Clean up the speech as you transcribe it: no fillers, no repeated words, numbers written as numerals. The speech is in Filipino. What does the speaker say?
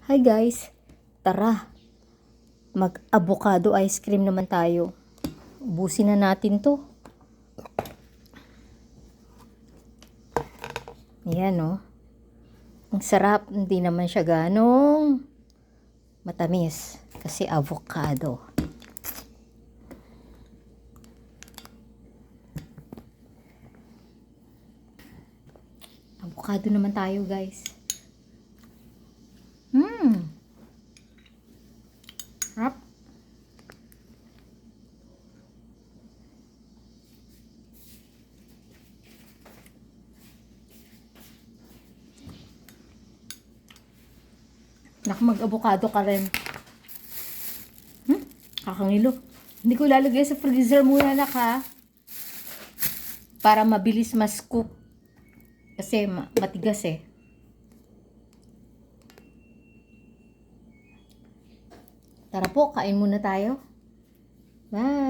Hi guys, tara, mag-avocado ice cream naman tayo. Ubusin na natin to. Ayan oh. Ang sarap, hindi naman siya ganong matamis kasi avocado. Avocado naman tayo guys. Sarap. Nak, mag-avocado ka rin. Kakangilo. Hindi ko lalagay sa freezer muna nak ha. Para mabilis ma-scoop. Kasi matigas eh. Tara po, kain muna tayo. Bye!